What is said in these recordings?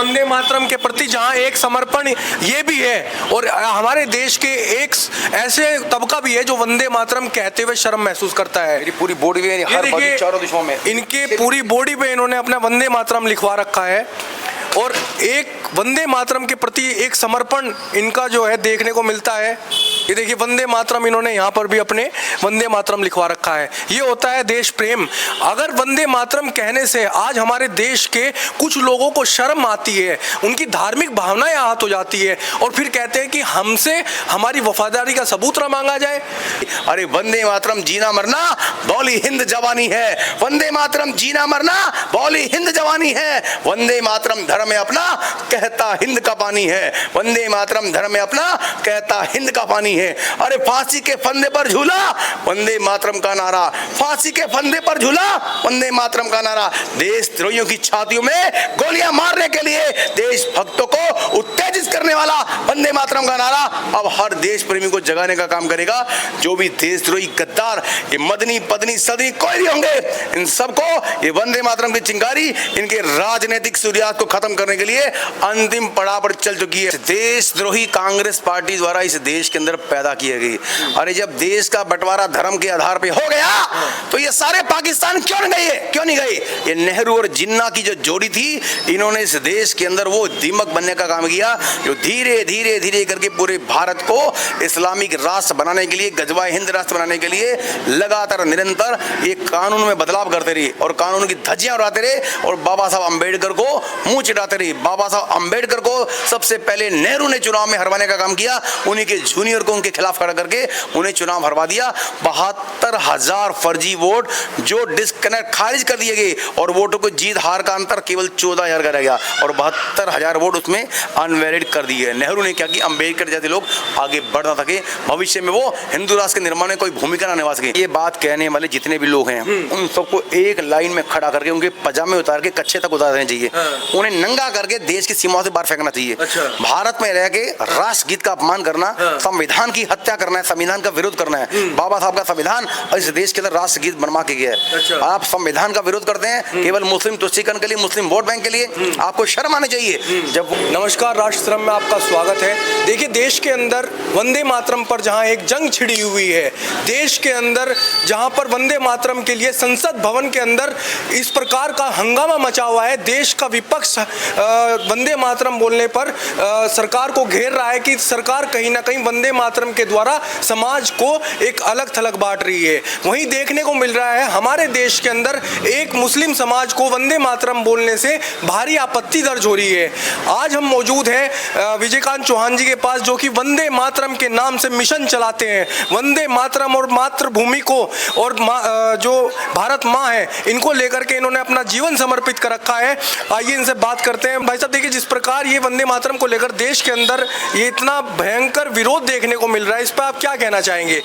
वंदे मातरम के प्रति जहां एक समर्पण ये भी है, और हमारे देश के एक ऐसे तबका भी है जो वंदे मातरम कहते हुए शर्म महसूस करता है। मेरी पूरी बॉडी में, हर बॉडी चारों दिशाओं में, इनके पूरी बॉडी पे इन्होंने अपना वंदे मातरम लिखवा रखा है, और एक वंदे मातरम के प्रति एक समर्पण इनका जो है देखने को मिलता है। ये देखिए वंदे मातरम, इन्होंने यहाँ पर भी अपने वंदे मातरम लिखवा रखा है। ये होता है देश प्रेम। अगर वंदे मातरम कहने से आज हमारे देश के कुछ लोगों को शर्म आती है, उनकी धार्मिक भावनाएं आहत हो जाती है, और फिर कहते हैं कि हमसे हमारी वफादारी का सबूत न मांगा जाए। अरे वंदे मातरम जीना मरना बोली हिंद जवानी है, वंदे मातरम जीना मरना बोली हिंद जवानी है, वंदे मातरम धर्म में अपना कहता हिंद का पानी है, वंदे मातरम धर्म में अपना कहता हिंद का पानी है। अरे फांसी के फंदे पर झूला वंदे मातरम का नारा, फांसी के फंदे पर झूला वंदे मातरम का नारा, देशद्रोहियों की छातियों में गोलियां मारने के लिए देश भक्तों को उत्तेजित करने वाला वंदे मातरम का नारा अब हर देश प्रेमी को जगाने का काम करेगा। जो भी देशद्रोही गद्दार, ये मदनी पदनी सदनी कोई भी होंगे, इन सबको ये वंदे मातरम की चिंगारी इनके राजनीतिक सूर्यास्त को खत्म करने के लिए अंतिम पड़ाव पर चल चुकी है। देशद्रोही कांग्रेस पार्टी द्वारा इस देश के अंदर पैदा की गई। अरे जब देश का बंटवारा धर्म के आधार पे हो गया तो ये सारे पाकिस्तान क्यों नहीं गए? ये नेहरू और जिन्ना की जो जोड़ी थी, इन्होंने इस देश के अंदर वो दीमक बनने का काम किया जो धीरे धीरे धीरे करके पूरे भारत को इस्लामिक राष्ट्र बनाने के लिए, गजवाए हिंद राष्ट्र बनाने के लिए लगातार निरंतर ये कानून में बदलाव करते रहे और कानून की धज्जियां उड़ाते रहे और बाबा साहब अम्बेडकर को मुंह चिढ़ाते रहे। बाबा साहब अम्बेडकर को सबसे पहले नेहरू ने चुनाव में हरवाने का काम किया, उन्हीं के जूनियर को उनके खिलाफ खड़ा करके उन्हें चुनाव हरवा दिया। 72,000 फर्जी वोट जो डिस्कनेक्ट खारिज कर दिए गए और वोटों को जीत हार का अंतर केवल 14,000 का रह गया और 72,000 वोट उसमें अनवैलिड कर दिए। नेहरू ने क्या कि अम्बेडकर जैसे लोग आगे बढ़ ना सके, भविष्य में वो हिंदू राष्ट्र के निर्माण में कोई भूमिका ना निभा सके। ये बात कहने वाले जितने भी लोग हैं उन सबको एक लाइन में खड़ा करके उनके पजामे उतार के कच्छे तक उतार देना चाहिए, उन्हें नंगा करके देश की सीमाओं से बाहर फेंकना चाहिए। भारत में रह के राष्ट्रगीत का अपमान करना, संविधान की हत्या करना है, संविधान का विरोध करना है। बाबा साहब का संविधान इस देश के अंदर राष्ट्रगीत बनवा के गया है। आप संविधान का विरोध करते हैं केवल मुस्लिम तुष्टीकरण के लिए, मुस्लिम वोट बैंक के लिए, आपको शर्म आनी चाहिए। जब नमस्कार, राष्ट्रश्रम में आपका स्वागत है। देखिए देश के अंदर वंदे मातरम पर जहां एक जंग छिड़ी हुई है, देश के अंदर जहां पर वंदे मातरम के लिए संसद भवन के अंदर इस प्रकार का हंगामा मचा हुआ है, देश का विपक्ष वंदे मातरम बोलने पर सरकार को घेर रहा है कि सरकार कहीं ना कहीं वंदे मातरम के द्वारा समाज को एक अलग थलग बांट रही है। वहीं देखने को मिल रहा है हमारे देश के अंदर एक मुस्लिम समाज को वंदे मातरम बोलने से भारी आपत्ति दर्ज हो रही है। आज हम मौजूद हैं विजयकांत चौहान जी के पास, जो कि वंदे मातरम के नाम से मिशन चलाते हैं। वंदे मातरम और मातृभूमि को और जो भारत माँ है इनको लेकर के इन्होंने अपना जीवन समर्पित कर रखा है। आइए इनसे बात करते हैं। भाई साहब देखिए, जिस प्रकार ये वंदे मातरम को लेकर देश के अंदर ये इतना भयंकर विरोध देखने को मिल रहा है, इस पर आप क्या कहना चाहेंगे?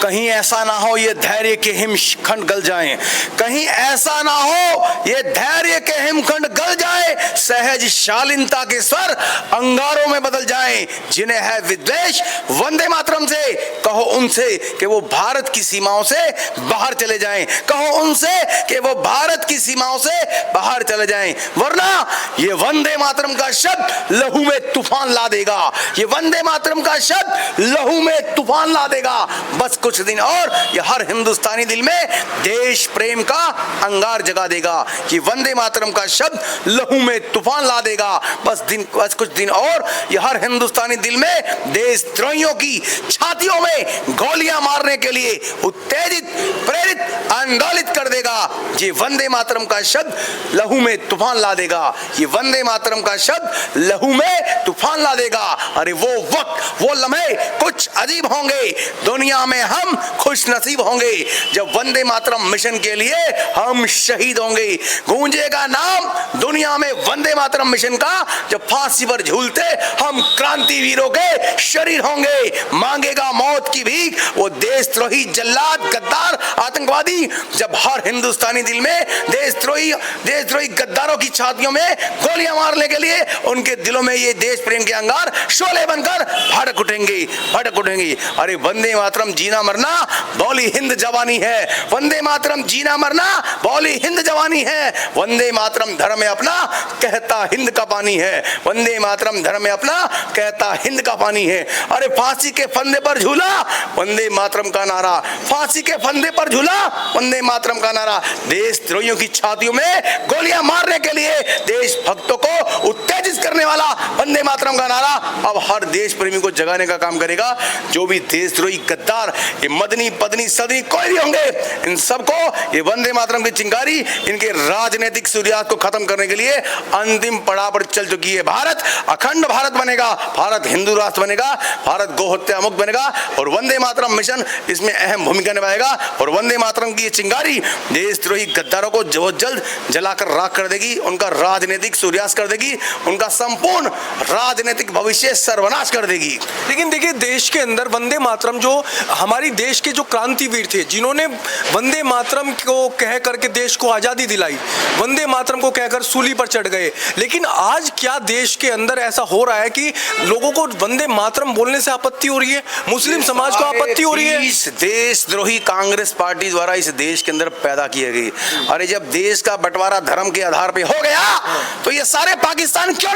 कहीं ऐसा ना हो ये धैर्य के हिमखंड गल जाएं, कहीं ऐसा ना हो ये धैर्य के हिमखंड गल जाए, सहज शालीनता के स्वर अंगारों में बदल जाएं। जिन्हें है विद्वेष वंदे मातरम से, कहो उनसे कि वो भारत की सीमाओं से बाहर चले जाएं, कहो उनसे कि वो भारत की सीमाओं से बाहर चले जाएं, वरना ये वंदे मातरम का शब्द लहू में तूफान ला देगा। ये वंदे मातरम का शब्द लहू में तूफान ला देगा। बस कुछ दिन और ये हर हिंदुस्तानी दिल में देश प्रेम का अंगार जगा देगा। ये वंदे मातरम का शब्द लहू में तूफान ला देगा। बस कुछ दिन और ये हर हिंदुस्तानी दिल में देशद्रोहियों की छातियों में गोलियां मारने के लिए उत्तेजित, प्रेरित, आंदोलित कर देगा। ये वंदे मातरम का शब्द लहू में तूफान ला देगा। ये वंदे मातरम का शब्द लहू में तूफान ला देगा। अरे वो वक्त, वो लम्हे कुछ अजीब होंगे, दुनिया में हम खुश नसीब होंगे जब वंदे मातरम मिशन के लिए हम शहीद होंगे। गूंजेगा नाम दुनिया में वंदे मातरम मिशन का जब फांसी पर झूलते हम क्रांति शहीदी वीरों के शरीर होंगे। मांगेगा मौत की भीख वो देशद्रोही जल्लाद गद्दार आतंकवादी। जब हर हिंदुस्तानी दिल में देशद्रोही गद्दारों की छातियों में गोलियां मारने के लिए उनके दिलों में ये देश प्रेम के अंगार शोले बनकर भड़क उठेंगे। अरे वंदे मातरम जीना मरना बोली हिंद जवानी है। वंदे मातरम जीना मरना बोली हिंद जवानी है। वंदे मातरम धर्म में अपना कहता हिंद का पानी है। वंदे मातरम धर्म में अपना कहता हिंद का पानी है। अरे फांसी के फंदे पर झूला वंदे मातरम का नारा। फांसी के फंदे पर झूला वंदे मातरम का नारा। देशद्रोहियों की छातियों में गोलियां मारने के लिए देश भक्तों को उत्तेजित करने वाला वंदे मातरम का नारा अब हर देश प्रेमी को जगाने का काम करेगा। जो भी देशद्रोही गद्दार ये मदनी पदनी सदनी कोई भी होंगे इन सबको ये वंदे मातरम की चिंगारी इनके राजनीतिक सूर्यास्त को खत्म करने के लिए अंतिम पड़ाव पर चल चुकी है। भारत अखंड भारत बनेगा। भारत हिंदू राष्ट्र बनेगा। भारत गोहत्या मुक्त बनेगा और वंदे मातरम मिशन इसमें अहम भूमिका निभाएगा। और वंदे मातरम की ये चिंगारी देशद्रोही गद्दारों को जल्द जलाकर राख कर देगी। उनका राजनीतिक सूर्यास्त कर देगी। उनका संपूर्ण राजनीतिक भविष्य सर्वनाश कर देगी। लेकिन देखिए देश के अंदर वंदे मातरम जो हमारी देश के जो क्रांतिवीर थे जिन्होंने वंदे मातरम को कह करके देश को आजादी दिलाई, वंदे मातरम को कहकर सूली पर चढ़ गए। लेकिन आज क्या देश के अंदर ऐसा हो रहा है कि लोगों को वंदे मातरम बोलने से आपत्ति हो रही है, मुस्लिम समाज को आपत्ति हो रही है। इस देशद्रोही कांग्रेस पार्टी द्वारा इस देश के अंदर पैदा की गई। अरे जब देश का बंटवारा धर्म के आधार पे हो गया तो ये सारे पाकिस्तान क्यों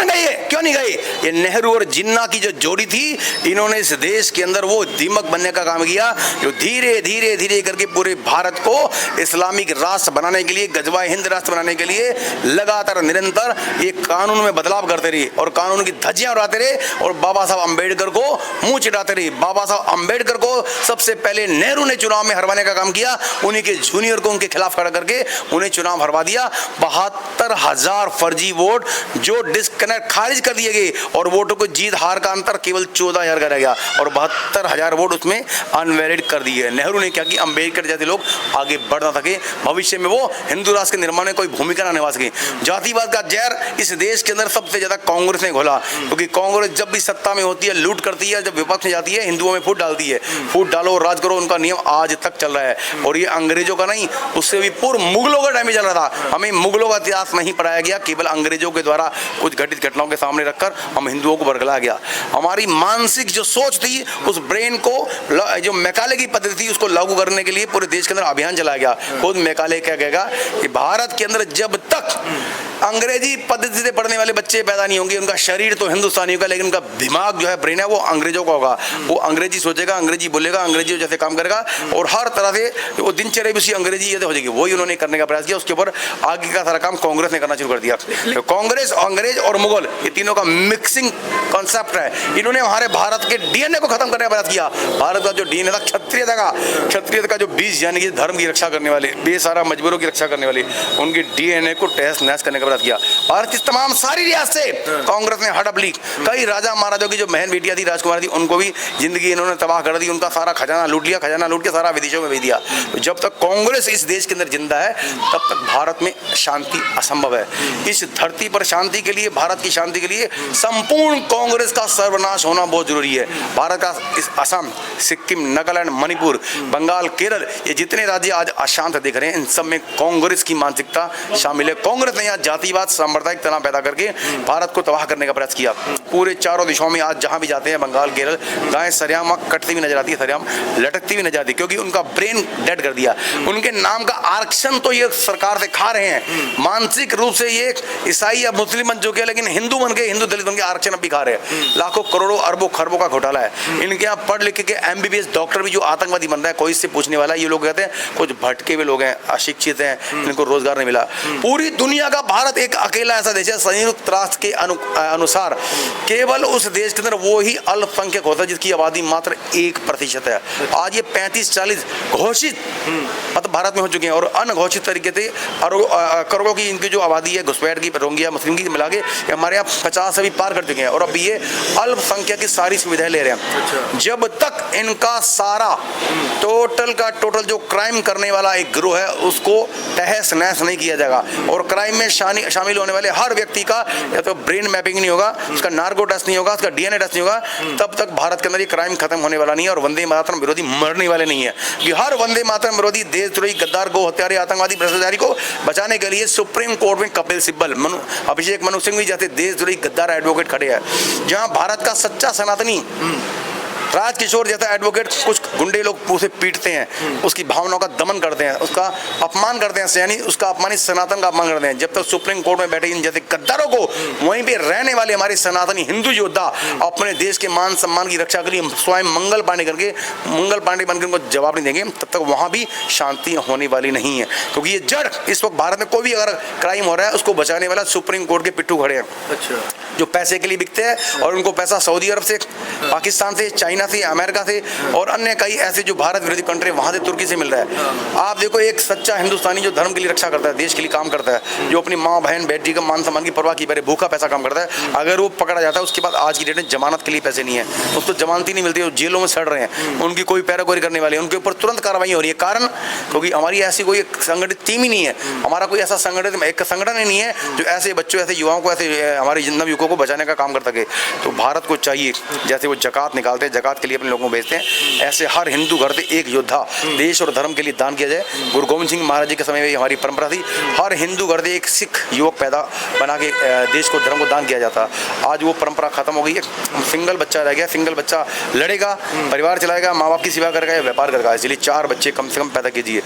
नहीं गए? ये नेहरू और जिन्ना की जो जोड़ी थी इन्होंने इस देश के अंदर वो दीमक बनने का काम किया जो धीरे धीरे करके पूरे भारत को इस्लामिक राष्ट्र बनाने के लिए, गजवाए हिंद राष्ट्र बनाने के लिए लगातार निरंतर एक कानून में बदलाव करते रहे और कानून की धज्जियां उड़ाते रहे और बाबा साहब अंबेडकर को मुंह चिढ़ाते रहे। बाबा साहब अंबेडकर को सबसे पहले नेहरू ने चुनाव में हरवाने का काम किया। उन्हीं के जूनियर को उनके खिलाफ खड़ा करके उन्हें चुनाव हरवा दिया। 72,000 फर्जी वोट जो डिस्कनेक्ट खारिज कर दिए गए और वोटों को जीत हार का अंतर केवल 14,000 का रह गया और 72,000 वोट उसमें अनवैलिड कर दिए। नेहरू ने क्या कि अंबेडकर जैसे लोग आगे बढ़ ना सके, भविष्य में वो हिंदू राष्ट्र के निर्माण में कोई भूमिका ना निभा सके। जातिवाद का जहर इस देश के अंदर सबसे ज्यादा कांग्रेस ने घोला क्योंकि कांग्रेस जब भी सत्ता में होती है लूट करती है, जब विपक्ष में जाती है हिंदुओं में फूट डालती है। फूट डालो राज करो उनका नियम आज तक चल रहा है और ये अंग्रेजों का नहीं, उससे भी पूर्व मुगलों का टाइम चल रहा था। हमें मुगलों का इतिहास नहीं पढ़ाया गया, केवल अंग्रेजों के द्वारा कुछ घटित घटनाओं के सामने रखकर हम हिंदुओं को बरगलाया गया। हमारी मानसिक जो सोच थी उस ब्रेन को जो मैकाले की पद्धति थी उसको लागू करने के लिए पूरे देश के अंदर अभियान चलाया गया। खुद मैकाले क्या कहेगा कि भारत के अंदर जब तक अंग्रेजी पद्धति से पढ़ने वाले बच्चे पैदा नहीं होंगे, उनका शरीर तो हिंदुस्तानी होगा लेकिन उनका दिमाग जो है ब्रेन है वो अंग्रेजों का होगा। वो अंग्रेजी सोचेगा, अंग्रेजी बोलेगा, अंग्रेजी जैसे काम करेगा और हर तरह से वो दिनचर्या भी उसी अंग्रेजी जैसे हो जाएगी। वही उन्होंने करने का प्रयास किया। उसके ऊपर आगे का सारा काम कांग्रेस ने करना शुरू कर दिया। तो कांग्रेस, अंग्रेज और मुगल ये तीनों का मिक्सिंग कॉन्सेप्ट है। इन्होंने हमारे भारत के डीएनए को खत्म करने का प्रयास किया। भारत का जो डीएनए था क्षत्रियता का जो बीज यानी कि धर्म की रक्षा करने वाले, बेसहारा मजबूरों की रक्षा करने वाले, उनके डीएनए को तहस नहस करने का प्रयास किया। भारत की तमाम सारी रियासत से कांग्रेस ने हड़प ली। कई राजा महाराजाओं की जो बहन बेटियां थी, राजकुमारी थी, उनको भी जिंदगी इन्होंने तबाह कर दी। उनका सारा खजाना लूट लिया, खजाना लूट के सारा विदेशों में भेज दिया। तो जब तक कांग्रेस इस देश के अंदर जिंदा है तब तक भारत में शांति असंभव है। इस धरती पर शांति के लिए, भारत की शांति के लिए संपूर्ण कांग्रेस का सर्वनाश होना बहुत जरूरी है। भारत का इस असम, सिक्किम, नागालैंड, मणिपुर, बंगाल, केरल ये जितने राज्य आज अशांत दिख रहे हैं इन सब में कांग्रेस की मानसिकता शामिल है। कांग्रेस ने यहाँ जातिवाद, सांप्रदायिक तनाव पैदा करके भारत को तबाह करने का प्रयास किया। पूरे चारों दिशाओं में आज जहां भी जाते हैं, बंगाल, केरल, गायें सरेआम कटती हुई नजर आती है, सरेआम लटकती हुई नजर आती है क्योंकि उनका ब्रेन डेड कर दिया। उनके नाम का आरक्षण तो ये सरकार से खा रहे हैं। मानसिक रूप से ये ईसाई या मुस्लिम बन चुके हैं लेकिन हिंदू बन के, हिंदू दलित बन के आरक्षण अब भी खा रहे हैं। लाखों करोड़ों अरबों खरबों का घोटाला है। इनके यहाँ पढ़ लिख के एमबीबीएस डॉक्टर भी जो आतंकवादी बन रहा है, कोई इससे पूछने वाला। ये लोग कहते हैं कुछ भटके हुए लोग हैं, अशिक्षित हैं, इनको रोजगार नहीं मिला। पूरी दुनिया का भारत एक अकेला ऐसा देश है, संयुक्त राष्ट्र के अनुसार केवल उस देश के अंदर वो ही अल्पसंख्यक होता है जिसकी आबादी मात्र 1% है। आज ये 35-40 घोषित मतलब भारत में हो चुके हैं और अनघोषित तरीके से करोड़ों की इनकी जो आबादी है घुसपैठ की, रोहिंग्या, मुस्लिम की मिला के हमारे यहाँ 50 से सभी पार कर चुके हैं और अब ये अल्पसंख्यक की सारी सुविधाएं ले रहे हैं। जब तक इनका सारा टोटल का टोटल जो क्राइम करने वाला एक गिरोह है उसको तहस नहस नहीं किया जाएगा और क्राइम में शामिल होने वाले हर व्यक्ति का या तो ब्रेन मैपिंग नहीं होगा, उसका नार्को टेस्ट नहीं होगा, उसका डीएनए टेस्ट नहीं होगा, तब तक भारत के अंदर ये क्राइम खत्म होने वाला नहीं है और वंदे मातरम विरोधी मरने वाले नहीं है। कि हर वंदे मातरम विरोधी देशद्रोही गद्दार गो हत्यारे आतंकवादी भ्रष्टाचारी को बचाने के लिए सुप्रीम कोर्ट में कपिल सिब्बल, अभिषेक मनु सिंह जैसे देशद्रोही गद्दार एडवोकेट खड़े हैं। जहां भारत का सच्चा सनातनी राजकिशोर जैसा एडवोकेट कुछ गुंडे लोग उसे पीटते हैं, उसकी भावनाओं का दमन करते हैं, उसका अपमान करते हैं, यानी उसका अपमानित सनातन का अपमान करते हैं। जब तक सुप्रीम कोर्ट में बैठे इन जैसे गद्दारों को वहीं पे रहने वाले हमारे सनातनी हिंदू योद्धा अपने देश के मान सम्मान की रक्षा के लिए स्वयं मंगल पांडे बनकर उनको जवाब नहीं देंगे, तब तक वहां भी शांति होने वाली नहीं है। क्योंकि ये जड़ इस वक्त भारत में कोई भी अगर क्राइम हो रहा है उसको बचाने वाला सुप्रीम कोर्ट के पिट्ठू खड़े हैं। अच्छा। जो पैसे के लिए बिकते हैं और उनको पैसा सऊदी अरब से, पाकिस्तान से, चाइना से, अमेरिका से और अन्य कई ऐसे जो भारत विरोधी कंट्री वहां से, तुर्की से मिल रहा है। आप देखो एक सच्चा हिंदुस्तानी जो धर्म के लिए रक्षा करता है, देश के लिए काम करता है, जो अपनी माँ बहन बेटी का मान सम्मान की परवाह की बगैर भूखा पैसा काम करता है, अगर वो पकड़ा जाता है उसके बाद आज की डेट में जमानत के लिए पैसे नहीं है, उसको जमानत ही नहीं मिलती, वो जेलों में सड़ रहे हैं, उनकी कोई पैरागोरी करने वाली है, उनके ऊपर तुरंत कार्रवाई हो रही है। कारण क्योंकि हमारी ऐसी कोई संगठित टीम ही नहीं है, हमारा कोई ऐसा संगठित एक संगठन ही नहीं है जो ऐसे बच्चों, ऐसे युवाओं को, ऐसे हमारे नवयुवकों को बचाने का काम कर सके। तो भारत को चाहिए जैसे वो जकात निकालते हैं, जकात के लिए अपने लोगों को भेजते हैं, ऐसे हर हिंदू घर से एक योद्धा देश और धर्म के लिए दान किया जाए। गुरु गोविंद सिंह महाराज जी के समय में हमारी परंपरा थी, हर हिंदू घर से एक सिख युवक पैदा बना के देश को, धर्म को दान किया जाता। आज वो परंपरा खत्म हो गई है, सिंगल बच्चा रह गया, सिंगल बच्चा लड़ेगा, परिवार चलाएगा, माँ बाप की सेवा करेगा या व्यापार करेगा। इसलिए 4 बच्चे कम से कम पैदा कीजिए।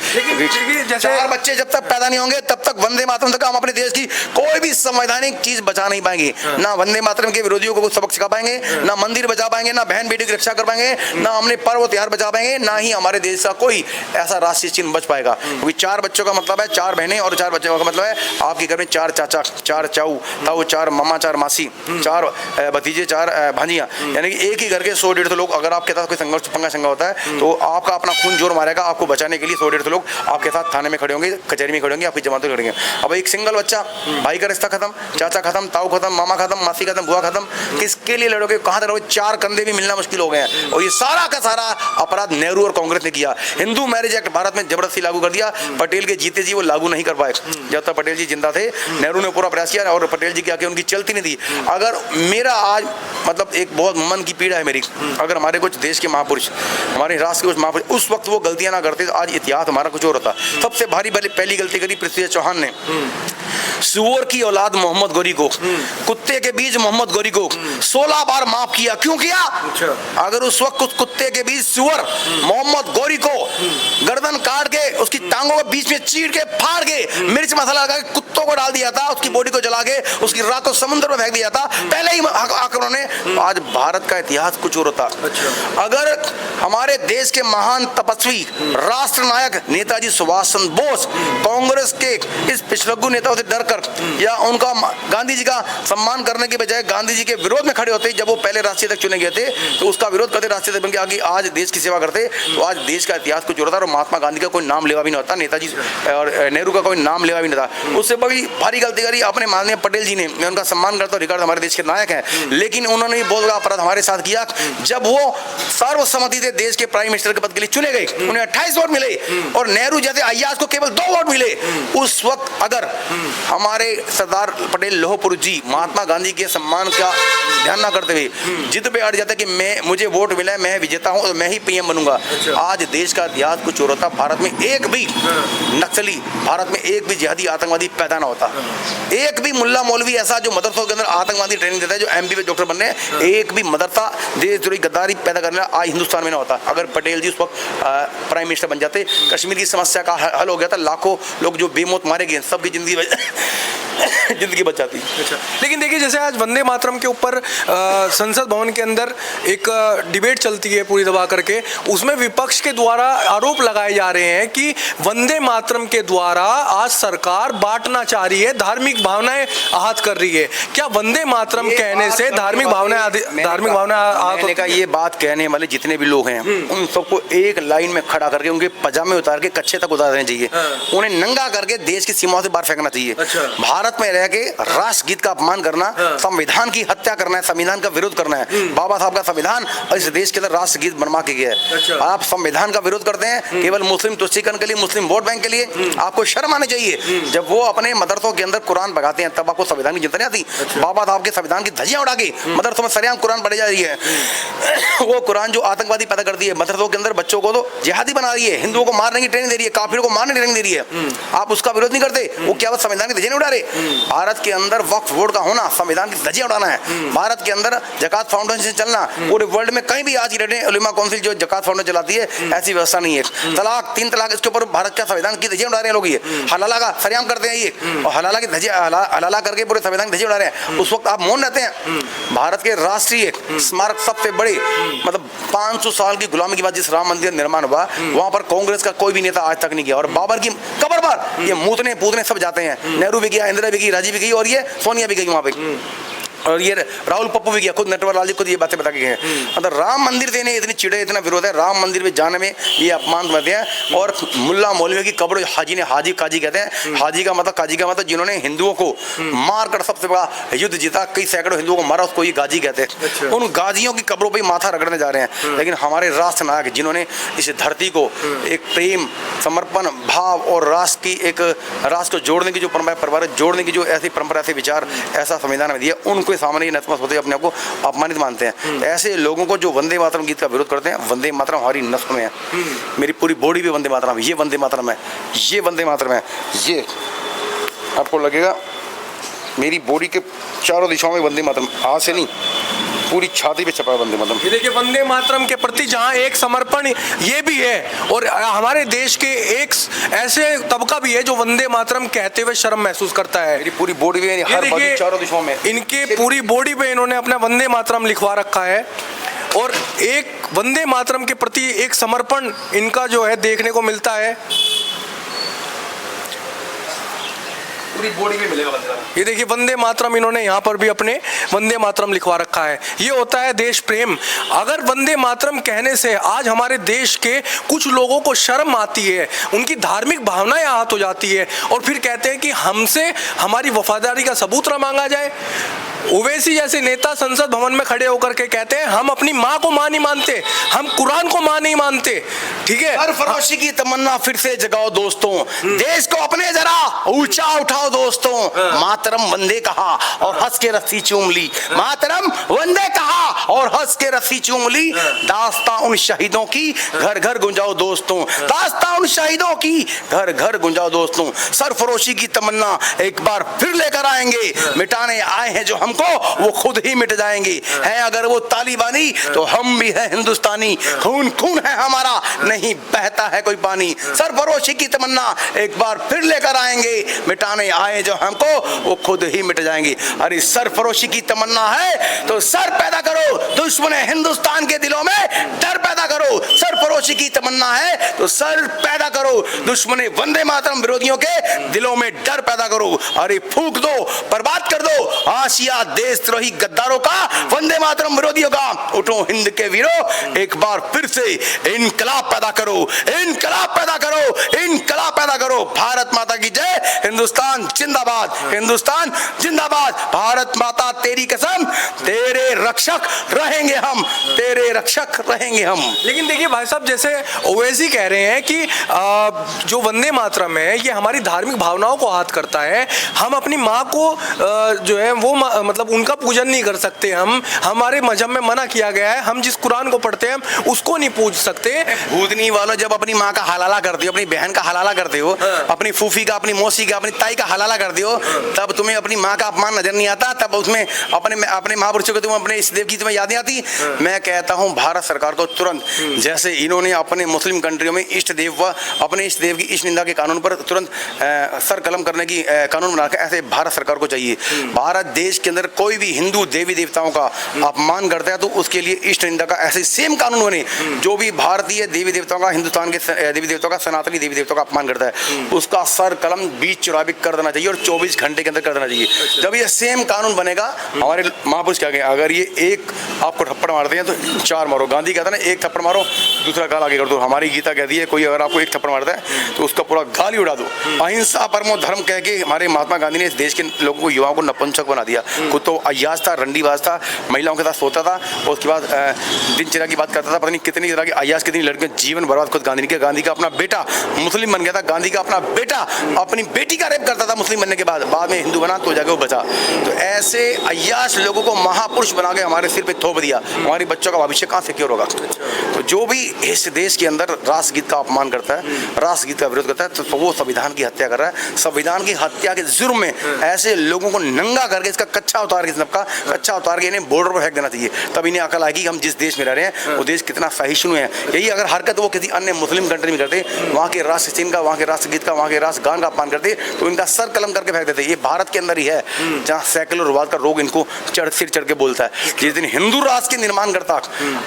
4 बच्चे जब तक पैदा नहीं होंगे तब तक वंदे मातरम तक हम अपने देश की कोई भी संवैधानिक चीज बचा नहीं पाएंगे। ना वंदे मातरम के विरोधियों को सबक सिखा पाएंगे, ना मंदिर बचा पाएंगे, ना बहन बेटी की रक्षा कर पाएंगे, ना हमने पर्व त्योहार बचा पाएंगे, ना ही हमारे देश का कोई ऐसा राष्ट्रीय चिन्ह बच पाएगा। क्योंकि 4 बच्चों का मतलब है 4 बहनें और 4 बच्चों का मतलब है आपके घर में 4 चाचा, 4 चाऊ, ताऊ, 4 मामा, 4 मासी, 4 भतीजे, 4 भांजियां, यानी कि एक ही घर के 100-150 लोग अगर आपके साथ कोई संघर्ष पंगा होता है तो आपका अपना खून जोर मारेगा। आपको बचाने के लिए 100-150 लोग आपके साथ थाने में खड़े होंगे, कचहरी में खड़े होंगे, आपकी जमानत खड़े होंगे। अब एक सिंगल बच्चा, भाई का रिश्ता खत्म, चाचा खत्म, ताऊ खत्म, मामा खत्म, मासी खत्म, बुआ खत्म, किसके लिए लड़ोगे, कहां तक लड़ोगे? 4 कंधे भी मिलना मुश्किल हो गए हैं। और ये सारा का सारा अपराध नेहरू और कांग्रेस ने किया। हिंदू मैरिज एक्ट भारत में जबरदस्ती लागू कर दिया, पटेल के जीते जी वो लागू नहीं कर पाए। जब तक पटेल जी जिंदा थे नेहरू ने पूरा प्रयास किया और पटेल जी की आके उनकी चलती नहीं थी। अगर मेरा आज मतलब एक बहुत मन की पीड़ा है मेरी, अगर हमारे कुछ देश के महापुरुष, हमारे राष्ट्र के कुछ महापुरुष उस वक्त वो गलतियां ना करते तो आज इतिहास हमारा कुछ और होता। सबसे भारी पहली गलती करी पृथ्वीराज चौहान ने, सुअर की औलाद मोहम्मद गौरी को, कुत्ते के बीज मोहम्मद गौरी को 16 बार माफ किया। क्यों किया? अगर उस वक्त उस कुत्ते के बीज सुअर मोहम्मद गौरी को गर्दन काट के उसकी टांगों के बीच में चीर के फाड़ के मिर्च मसाला लगा के कुत्तों को डाल दिया था, उसकी बॉडी को जला के उसकी रातों समुद्र में फेंक दिया था पहले ही आक्रमण ने, आज भारत का इतिहास कुछ और होता। अगर हमारे देश के महान तपस्वी राष्ट्र नायक नेताजी सुभाष चंद्र बोस कांग्रेस के इस पिछलग्गू नेताओं से डरकर या उनका गांधी जी का सम्मान करने के बजाय गांधी जी के विरोध में खड़े होते, जब वो पहले राष्ट्रीय अध्यक्ष चुने गए थे तो उसका विरोध करते, राष्ट्रीय अध्यक्ष बन के आगे आज देश की सेवा करते, तो आज देश का इतिहास कुछ और था। और महात्मा गांधी का कोई नाम लेवा भी नहीं होता, नेताजी और नेहरू का कोई नाम लेवा भी नहीं था। उससे बड़ी भारी गलती करी अपने माननीय पटेल जी ने। मैं उनका सम्मान करता हूँ, रिकॉर्ड हमारे देश के नायक हैं, लेकिन उन्होंने बहुत बड़ा अपराध हमारे साथ किया। जब वो सर्वसम्मति से देश के प्राइम मिनिस्टर के पद के लिए चुने गए, उन्हें 28 वोट मिले और नेहरू जैसे अय्याज को केवल 2 वोट मिले। उस वक्त अगर हमारे सरदार पटेल लौह पुरुष जी महात्मा गांधी के सम्मान का ध्यान न करते हुए जिद पे अड़ जाता कि मुझे वोट मिला है, मैं विजेता हूं और मैं ही पीएम बनूंगा, आज देश का इतिहास कुछ और होता। भारत में एक भी नक्सली, भारत में एक भी जिहादी आतंकवादी पैदा ना होता, एक भी मुल्ला मौलवी ऐसा जो मदरसों के अंदर आतंकवादी ट्रेनिंग देता है, जो एमबी में डॉक्टर बनने, एक भी मदरसा देशद्रोही गद्दारी पैदा करने आज हिंदुस्तान में ना होता। अगर पटेल जी उस वक्त प्राइम मिनिस्टर बन जाते, कश्मीर की समस्या का हल हो गया था, लाखों लोग जो बेमौत मारे गए सबकी जिंदगी बच जाती। अच्छा, लेकिन देखिए जैसे आज वंदे मातरम के ऊपर संसद भवन के अंदर एक डिबेट चलती है पूरी दबा करके, उसमें विपक्ष के द्वारा आरोप लगाए जा रहे हैं कि वंदे मातरम के द्वारा आज सरकार बांटना चाह रही है, धार्मिक भावनाएं आहत कर रही है। क्या वंदे मातरम कहने से धार्मिक भावनाएं आहत का? ये बात कहने वाले जितने भी लोग हैं उन सबको एक लाइन में खड़ा करके उनके पजामे उतार के कच्चे तक उतार देना चाहिए, उन्हें नंगा करके देश की सीमाओं से बाहर फेंकना चाहिए। चाहिए। अच्छा। भारत में रह के राष्ट्रगीत का अपमान करना, संविधान की हत्या करना है, संविधान का विरोध करना है। बाबा साहब का संविधान और इस देश के अंदर राष्ट्रगीत बनवा के गया है। अच्छा। आप संविधान का विरोध करते हैं केवल मुस्लिम तुष्टीकरण के लिए, मुस्लिम वोट बैंक के लिए। आपको शर्म आनी चाहिए। जब वो अपने मदरसों के अंदर कुरान भगाते हैं तब आपको संविधान की चिंता नहीं आती। बाबा साहब के संविधान की धज्जियां उड़ा के मदरसों में सरेआम कुरान पढ़ी जा रही है। वो कुरान जो आतंकवादी पैदा करती है, मदरसों के अंदर बच्चों को तो जिहादी बना रही है, हिंदुओं को मारने की ट्रेनिंग दे रही है, काफिरों को मारने की ट्रेनिंग दे रही है। आप उसका विरोध नहीं करते। वो क्या बस संविधान की धज्जियां नहीं उड़ा रहे? भारत के अंदर वक्फ बोर्ड का होना संविधान की धज्जियां उड़ाना है। भारत के अंदर ज़कात फाउंडेशन चलना, पूरे वर्ल्ड में कहीं भी आज की डेट में उलेमा काउंसिल जो ज़कात फाउंडेशन चलाती है, ऐसी व्यवस्था नहीं है। तलाक, 3 तलाक, इसके ऊपर भारत का संविधान की धज्जियां उड़ा रहे हैं लोग। ये हलाला का सरेआम करते हैं ये, और हलाला की धज्जियां हलाला करके पूरे संविधान की धज्जियां उड़ा रहे हैं। उस वक्त आप मौन रहते हैं। भारत के राष्ट्रीय स्मारक सबसे बड़े, मतलब 500 साल की गुलामी के बाद जिस राम मंदिर निर्माण हुआ, वहां पर कांग्रेस का कोई भी नेता आज तक नहीं गया। और बाबर की कब्र पर ये मूतने पूतने सब जाते हैं। नेहरू भी गया, इंदिरा भी गई, राजीव भी गई, और ये सोनिया भी गई वहां पे, और ये राहुल पप्पू भी गया, खुद नटवर लाल जी खुद ये बातें बता के गए हैं। मतलब राम मंदिर देने इतनी चिड़े, इतना विरोध है, राम मंदिर में जाने में ये अपमान करते हैं। और मुल्ला मौलवी की कब्र हाजी ने, हाजी काजी कहते हैं, हाजी का मतलब काजी का मतलब जिन्होंने हिंदुओं को मार कर सबसे बड़ा युद्ध जीता, कई सैकड़ों हिंदुओं को मारा, उसको ये गाजी कहते हैं। उन गाजियों की कब्रों पर माथा रगड़ने जा रहे हैं। लेकिन हमारे राष्ट्र नायक जिन्होंने इस धरती को एक प्रेम, समर्पण भाव और राष्ट्र की एक राष्ट्र को जोड़ने की जो परंपरा, परिवार जोड़ने की जो ऐसी परंपरा, ऐसे विचार, ऐसा संविधान में दिया, उनको सामने ये नतमस्तक होते अपने आप को अपमानित मानते हैं। ऐसे लोगों को जो वंदे मातरम गीत का विरोध करते हैं, वंदे मातरम हमारी नस्ल में है। मेरी पूरी बॉडी भी वंदे मातरम, ये वंदे मातरम है, ये वंदे मातरम है। ये आपको लगेगा मेरी बॉडी के चारों दिशाओं में वंदे मातरम, आज से नहीं, पूरी छाती पे छपा है वंदे मातरम। ये देखिए, वंदे मातरम के प्रति जहाँ एक समर्पण ये भी है, और हमारे देश के एक ऐसे तबका भी है जो वंदे मातरम कहते हुए शर्म महसूस करता है। मेरी पूरी बॉडी में, हर बॉडी चारों दिशाओं में, इनके पूरी बॉडी पे इन्होंने अपना वंदे मातरम लिखवा रखा है। और एक वंदे मातरम के प्रति एक समर्पण इनका जो है देखने को मिलता है। पूरी बॉडी में मिलेगा वंदे मातरम। ये देखिए, वंदे मातरम इन्होंने यहाँ पर भी अपने वंदे मातरम लिखवा रखा है। ये होता है देश प्रेम। अगर वंदे मातरम कहने से आज हमारे देश के कुछ लोगों को शर्म आती है, उनकी धार्मिक भावनाएं आहत हो जाती है, और फिर कहते हैं कि हमसे हमारी वफादारी का सबूत न मांगा जाए। ओवैसी जैसे नेता संसद भवन में खड़े होकर के कहते हैं हम अपनी माँ को माँ नहीं मानते, हम कुरान को माँ नहीं मानते। ठीक है, सरफरोशी की तमन्ना फिर से जगाओ दोस्तों, देश को अपने जरा ऊंचा उठाओ दोस्तों। मातरम वंदे कहा और हंस के रस्सी चूम ली, मातरम वंदे कहा और हंस के रस्सी चूम ली। दास्तां उन शहीदों की घर घर गुंजाओ दोस्तों, दास्तां उन शहीदों की घर घर गुंजाओ दोस्तों। सरफरोशी की तमन्ना एक बार फिर लेकर आएंगे, मिटाने आए हैं जो हमको वो खुद ही मिट जाएंगे। हैं अगर वो तालिबानी तो हम भी हैं हिंदुस्तानी, खून खून है हमारा, नहीं बहता है कोई पानी। सरफरोशी की तमन्ना एक बार फिर लेकर आएंगे, मिटाने आए जो हमको वो खुद ही मिट जाएंगे। अरे सरफरोशी की तमन्ना है तो सर पैदा करो, दुश्मन हिंदुस्तान के दिलों में डर पैदा करो। सरफरोशी की तमन्ना है तो सर पैदा करो, दुश्मन वंदे मातरम विरोधियों के दिलों में डर पैदा करो। अरे फूंक दो, बर्बाद कर दो आसिया देशद्रोही गद्दारों का, वंदे मातरम विरोधियों का। उठो हिंद के वीरों, एक बार फिर से इनकलाब पैदा करो, इनकलाब पैदा करो, इनकलाब पैदा करो। भारत माता की जय, हिंदुस्तान जिंदाबाद, हिंदुस्तान जिंदाबाद। भारत माता तेरी कसम, तेरे रक्षक रहेंगे हम, तेरे रक्षक रहेंगे हम। लेकिन देखिए भाई साहब, जैसे ओवैसी कह रहे हैं कि जो वंदे मातरम है ये हमारी धार्मिक भावनाओं को आहत करता है, हम अपनी माँ को जो है वो मतलब उनका पूजन नहीं कर सकते, हम हमारे मजहब में मना किया गया है, हम जिस कुरान को पढ़ते हैं उसको नहीं पूज सकते। भूतनी वालों, जब अपनी माँ का हलाला करते हो, अपनी बहन का हलाला करते हो, अपनी फूफी का, अपनी मौसी का, अपनी ताई का हलाला करते हो, तब तुम्हें अपनी माँ का अपमान नजर नहीं आता, तब उसमें अपने महापुरुषों को, तुम अपने इष्ट देव की तुम्हें याद नहीं आती। मैं कहता हूँ भारत सरकार को तुरंत, जैसे इन्होंने अपने मुस्लिम कंट्रियों में इष्ट देव व अपने इष्ट देव की इष्ट निंदा के कानून पर तुरंत सर कलम करने की कानून बना के, ऐसे भारत सरकार को चाहिए। भारत देश के अंदर कोई भी हिंदू देवी देवताओं का अपमान करता है तो उसके लिए इष्ट निंदा का ऐसे सेम कानून बने। जो भी भारतीय देवी देवताओं का, हिंदुस्तान के देवी देवताओं का, सनातनी देवी देवताओं का अपमान करता है, उसका सर कलम 20 चुराबी कर देना चाहिए और 24 घंटे के अंदर कर देना चाहिए। जब ये सेम कानून बनेगा, हमारे महापुरुष क्या कहें, अगर ये एक आपको थप्पड़ मारते हैं तो 4 मारो। गांधी कहता है ना, एक थप्पड़ मारो दूसरा गाल आगे कर दो। हमारी गीता कहती है कोई अगर आपको एक थप्पड़ मारता है तो उसका पूरा गाल ही उड़ा दो। अहिंसा परमो धर्म कह के हमारे महात्मा गांधी ने इस देश के लोगों को, युवाओं को नपुंसक बना दिया। खुद तो अय्याश था, रंडीबाज था, महिलाओं के साथ सोता था और उसके बाद दिनचर्या की बात करता था। पता नहीं कितनी तरह की अय्याश, कितनी लड़कियों जीवन बर्बाद खुद गांधी ने किया। गांधी का अपना बेटा मुस्लिम बन गया था, गांधी का अपना बेटा अपनी बेटी का रेप करता था मुस्लिम बनने के बाद में हिंदू बना तो जाके वो बचा। तो ऐसे अय्याश लोगों को महापुरुष बना के हमारे सिर पे थोप दिया। हमारे बच्चों का भविष्य कहाँ सिक्योर होगा? तो जो भी इस देश के अंदर राष्ट्रगीत का अपमान करता है, राष्ट्रगीत का विरोध करता है, तो वो संविधान की हत्या कर रहा है। संविधान की हत्या के जुर्म में ऐसे लोगों को नंगा करके इसका कच्चा उतार के, सबका कच्चा उतार के इन्हें बॉर्डर पर फेंक देना चाहिए। तब इन्हें अकल आएगी कि हम जिस देश में रह रहे हैं वो देश कितना सहिष्णु है। यही अगर हरकत वो किसी अन्य मुस्लिम कंट्री में करते, वहाँ के राष्ट्र चिन्ह का, वहाँ के राष्ट्रगीत का, वहाँ के राष्ट्रगान का अपमान करते, तो इनका सर कलम करके फेंक देते। ये भारत के अंदर ही है जहाँ सेकुलरवाद का रोग इनको सिर चढ़ के बोलता है। जिस दिन हिंदू राष्ट्र के निर्माण करता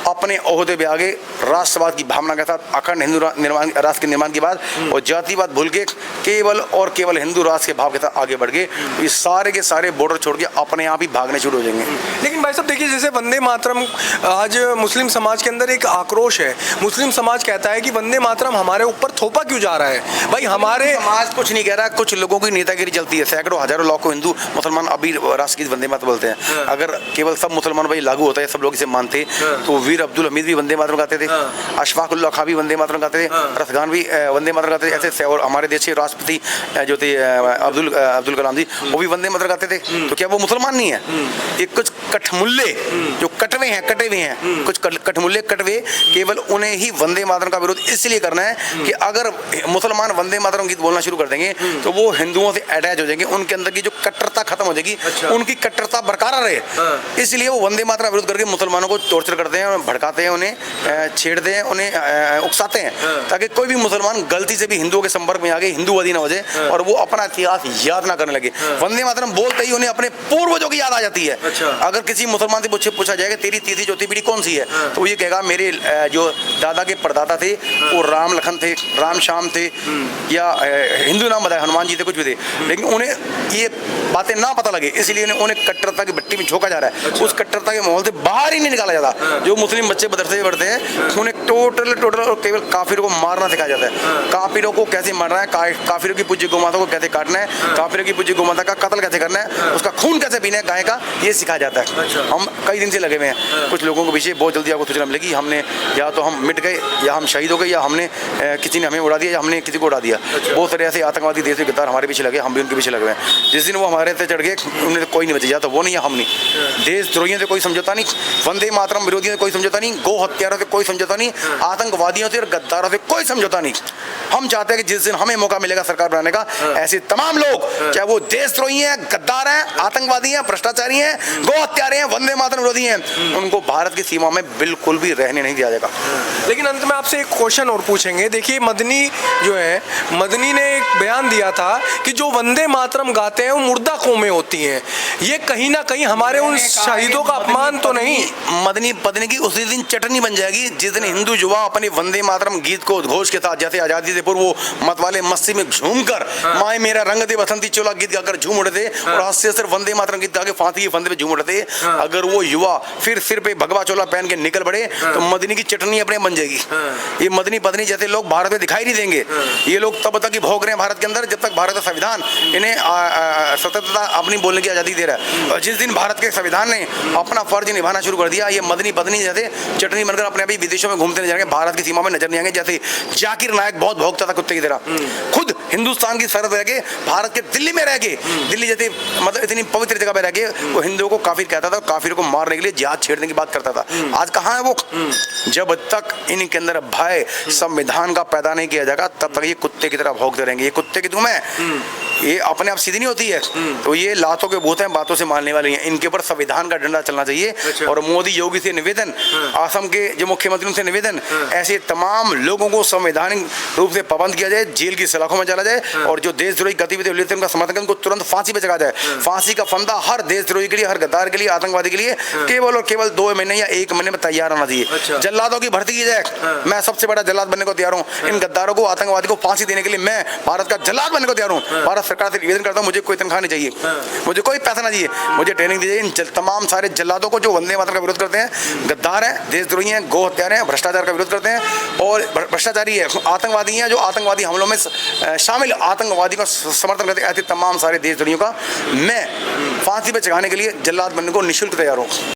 अपने ओहदे पे आगे राष्ट्रवाद की भावना के साथ अखंड हिंदू राष्ट्र के निर्माण के बाद और जातिवाद भूल के केवल और केवल हिंदू राष्ट्र के भाव के साथ आगे बढ़ गए, ये सारे के सारे बॉर्डर छोड़ के अपने आप ही भागने शुरू हो जाएंगे। लेकिन भाई साहब देखिए, जैसे वंदे मातरम, आज मुस्लिम समाज के अंदर एक आक्रोश है। मुस्लिम समाज कहता है कि वंदे मातरम हमारे ऊपर थोपा क्यों जा रहा है? भाई हमारे समाज कुछ नहीं कह रहा, कुछ लोगों की नेतागिरी चलती है। सैकड़ों हजारों लाखों हिंदू मुसलमान अभी राष्ट्रगीत वंदे मातरम बोलते हैं। अगर केवल सब मुसलमानों पर लागू होता है, सब लोग इसे मानते, तो वीर अब्दुल हमीद भी वंदे मातरम गाते थे, अशफाक उल्लाह खां भी वंदे मातरम गाते थे, रसगान भी वंदे मातरम गाते थे। ऐसे और हमारे देश के राष्ट्रपति जो थे अब्दुल कलाम जी, वो भी वंदे मातरम गाते थे। तो क्या वो मुसलमान नहीं है? ये कुछ कठमुल्ले जो कटे हुए हैं, कुछ कठमुल्ले कटवे, केवल उन्हें ही वंदे मातरम का विरोध इसलिए करना है कि अगर मुसलमान वंदे मातरम गीत बोलना शुरू कर देंगे तो वो हिंदुओं से अटैच हो जाएंगे, उनके अंदर की जो कट्टरता खत्म हो जाएगी। उनकी कट्टरता बरकरार रहे, इसलिए वो वंदे मातरम विरोध करके मुसलमानों को टॉर्चर करते हैं, भड़काते हैं, उन्हें छेड़ते हैं, उन्हें उकसाते हैं, ताकि कोई भी मुसलमान गलती से भी हिंदुओं के संपर्क में आ गए हिंदूवादी ना हो जाए और वो अपना इतिहास याद ना करने लगे। वंदे मातरम बोलते ही उन्हें अपने पूर्वजों की याद आ जाती है। अगर किसी मुसलमान से पूछा जाएगा तेरी तीसरी चौथी पीढ़ी कौन सी है, तो ये कहेगा मेरे जो दादा के परदादा थे वो राम लखन थे, राम श्याम थे, या हिंदू नाम बताए, हनुमान जी थे, कुछ भी थे। लेकिन उन्हें ये बातें ना पता लगे, इसलिए उन्हें कट्टरता की भट्टी में झोंका जा रहा है। उस कट्टरता के माहौल से बाहर ही नहीं निकाला जाता। जो मुस्लिम बच्चे मदरसे बढ़ते हैं उन्हें टोटल और केवल काफिरों को मारना सिखाया जाता है। काफिरों को कैसे मारना है, काफिरों की पूज्य गोमाता को कैसे काटना है, काफिरों की पूज्य गोमाता का कत्ल कैसे करना है, उसका खून कैसे पीना है गाय का, ये सिखाया जाता है। हम कई दिन से लगे हुए हैं। कुछ लोगों के पीछे बहुत जल्दी आपको सूचना मिलेगी, हमने या तो हम मिट गए या हम शहीद हो गए या हमने किसी ने हमें उड़ा दिया या हमने किसी को उड़ा दिया। बहुत सारे ऐसे आतंकवादी देश के गद्दार हमारे पीछे लगे, हम भी उनके पीछे लगे हुए हैं। जिस दिन वो हमारे से चढ़ गए उन्हें कोई नहीं बचा, तो वो नहीं है, हम नहीं। देशद्रोहियों से कोई समझौता नहीं, वंदे मातरम विरोधियों से कोई समझौता नहीं, गो हत्यारों से कोई समझौता नहीं, आतंकवादियों से और गद्दारों से कोई समझौता नहीं। हम चाहते हैं कि जिस दिन हमें मौका मिलेगा सरकार बनाने का, ऐसे तमाम लोग, चाहे वो देशद्रोही हैं, गद्दार हैं, आतंकवादी हैं, भ्रष्टाचारी हैं, गो हत्यारे हैं, वंदे मातरम विरोधी हैं, उनको भारत की सीमा में बिल्कुल भी रहने नहीं दिया जाएगा। लेकिन अंत में आपसे एक क्वेश्चन और पूछेंगे। देखिए, मदनी जो है, मदनी ने एक बयान दिया था कि जो वंदे मातरम गाते हैं वो मुर्दा कौमें होती हैं। ये कहीं ना कहीं हमारे उन शहीदों का अपमान तो नहीं? मदनी पत्नी की उसी दिन चटनी बन जाएगी जिस दिन हिंदू युवा अपने वंदे मातरम गीत को उद्घोष के साथ, जैसे आजादी से पूर्व वो मतवाले मस्ती में झूमकर माए मेरा रंग दे बसंती चोला गीत गाकर झूम उड़े थे और हास्य से वंदे मातरम गीत गा के फांसी के फंदे पे झूम उड़े थे, अगर वो युवा फिर सिर पे भगवा चोला पहन के निकल पड़े तो मदनी की चटनी अपने बन जाएगी। ये मदनी पत्नी जैसे लोग भारत में दिखाई नहीं देंगे। ये लोग तब तक ही भोग रहे हैं भारत के अंदर जब तक भारत का संविधान इन्हें स्वतंत्रता अपनी बोलने की आजादी दे रहा है। और जिस दिन भारत के संविधान ने अपना फर्ज निभाना शुरू कर दिया, ये मदनी पत्नी जैसे चटनी बनकर अपने अभी विदेशों में घूमते नहीं जाएंगे, भारत की सीमा में नजर नहीं आएंगे। जैसे जाकिर नायक बहुत भोगता था कुत्ते की तरह, खुद हिंदुस्तान की सरहद रह के भारत के दिल्ली में रह के, दिल्ली जैसे मतलब इतनी पवित्र जगह पे रह के वो हिंदुओं को काफिर कहता था, काफिर को मारने के लिए जिहाद छेड़ने की बात करता था। आज कहाँ है वो? जब तक इनके अंदर भय संविधान का पैदा नहीं किया जाएगा तब तक ये कुत्ते की तरह भौंकते रहेंगे। ये कुत्ते की दुम है, ये अपने आप सीधी नहीं होती है। तो ये लातों के भूत हैं, बातों से मानने वाली हैं। इनके ऊपर संविधान का डंडा चलना चाहिए। और मोदी योगी से निवेदन, असम के जो मुख्यमंत्री से निवेदन, ऐसे तमाम लोगों को संवैधानिक रूप से पाबंद किया जाए, जेल की सलाखों में चला जाए और जो देशद्रोही गतिविधि होती है उनका समर्थन उनको तुरंत फांसी पे चढ़ा जाए। फांसी का फंदा हर देशद्रोही के लिए, हर गद्दार के लिए, आतंकवादी के लिए केवल और केवल 2 महीने या 1 महीने में तैयार होना चाहिए। जल्लादों की भर्ती की जाए, मैं सबसे बड़ा जल्लाद बनने को तैयार हूँ। इन गद्दारों को, आतंकवादी को फांसी देने के लिए मैं भारत का जल्लाद बनने को तैयार हूँ। भारत सरकार से निवेदन करता हूँ, मुझे कोई तनख्वाह नहीं चाहिए, मुझे कोई पैसा नहीं चाहिए, मुझे ट्रेनिंग दी जाए। इन तमाम सारे जल्लादों को जो जो वंदे मातरम का विरोध करते हैं गद्दार हैं, देशद्रोही हैं, गो हत्यारे हैं, भ्रष्टाचार का विरोध करते हैं और भ्रष्टाचारी है, आतंकवादी हैं जो आतंकवादी हमलों में शामिल आतंकवादी का समर्थन करते हैं। ऐसे तमाम सारे देशद्रोहियों का मैं फांसी पर चढ़ाने के लिए जल्लाद बनने को निःशुल्क तैयार हूँ।